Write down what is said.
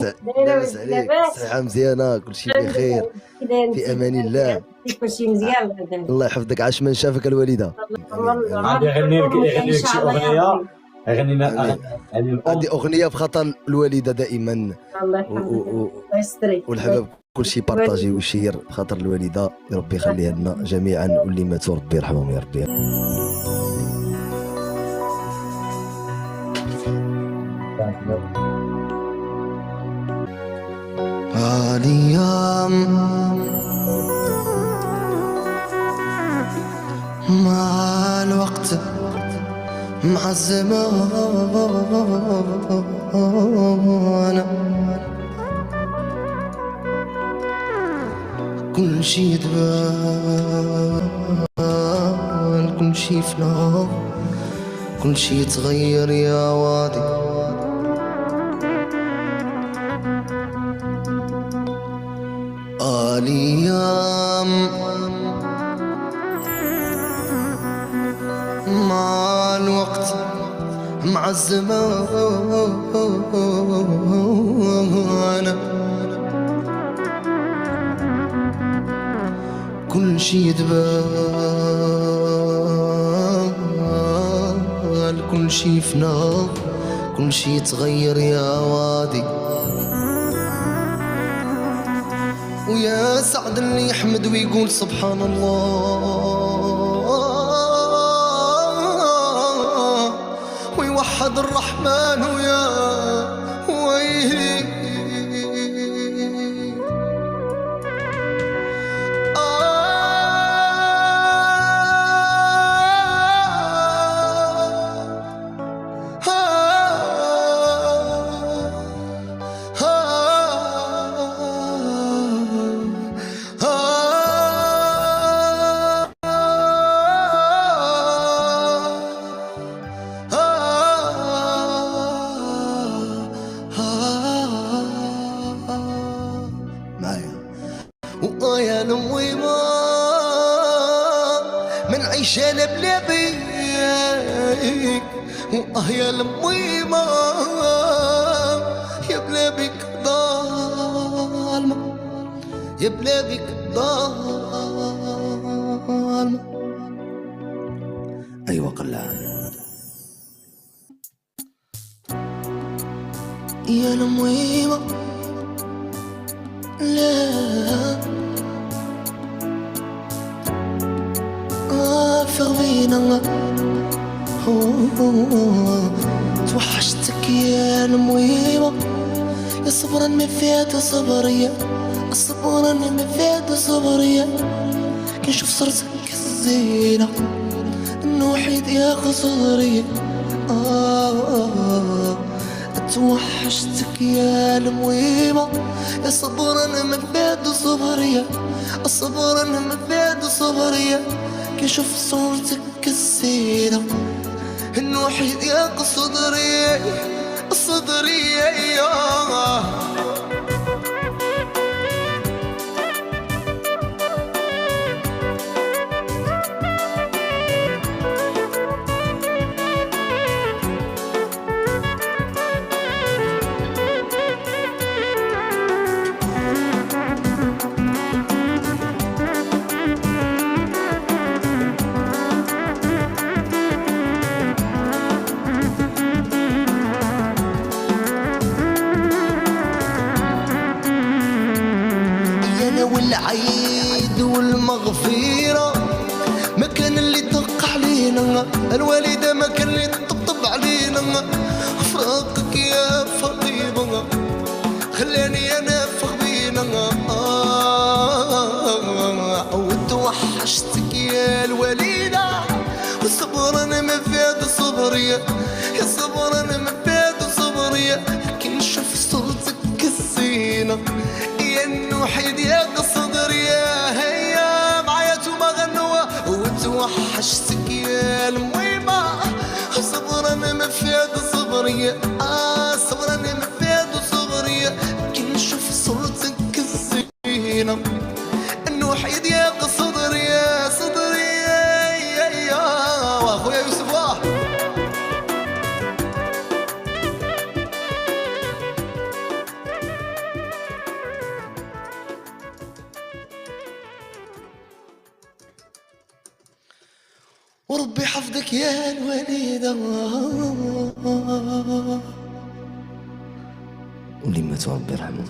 لاباس عليك؟ الصحة مزيانة، كلشي بخير في أمان الله. كلشي مزيان. الله يحفظك، عاش من شافك الوالدة. غادي يغني لك شي أغنية، يغني لنا عندي أغنية بخاطر الوالدة دائما. الله يحفظك الله يسترك والحباب كلشي بارطاجي وشير بخاطر الوالدة، ربي يخليها لنا جميعا، واللي ماتوا ربي يرحمهم يا ربي. الأيام مع الوقت مع الزمان كل شي تبان، كل شي فنا، كل شي يتغير يا وادي. الأيام مع الوقت مع الزمان كل شي يتبال، كل شي فنا، كل شي يتغير يا وادي. ويا سعد اللي يحمد ويقول سبحان الله، ويوحد الرحمن ويا ويلي. ويا المويمة من عيشة لبلابيك، يا المويمة يا بلابك ظالمة، يا بلابك ظالمة. أيوة قلعان يا المويمة لا فغبينا توحشتك يا المويمة، يا صبرا ما فات صبرية، صبرا ما فات صبرية. كنشوف صورتك الزينة نوحيد يا صدرية. توحشتك يا المويمة، يا صبرا ما فات صبرية، صبرا ما فات صبرية. كنشوف صورتك الزينة الوحيد يا صدري صدري يا والعيد والمغفرة مكان اللي دق علينا، الوالدة مكان اللي تطبطب علينا. فراقك يا فاطمة خلاني أنا في غبينا. وتوحشتك يا الوالدة، وصبرا ما فات صبرية، يا صبرا ما فات صبرية. كنشوف صورتك الزينة يا الوحيد يا صدري هيا معايا ما غنوا. وتوحشتك يا المويمة صبرا ما فات صبرية، صبرا ما فات صبرية. كنشوف صورتك الزينة الوحيد يا صدري صدري يا واخويا يوسف. وربي حفظك يا الوليدة واللي ماتوا ربي يرحمهم.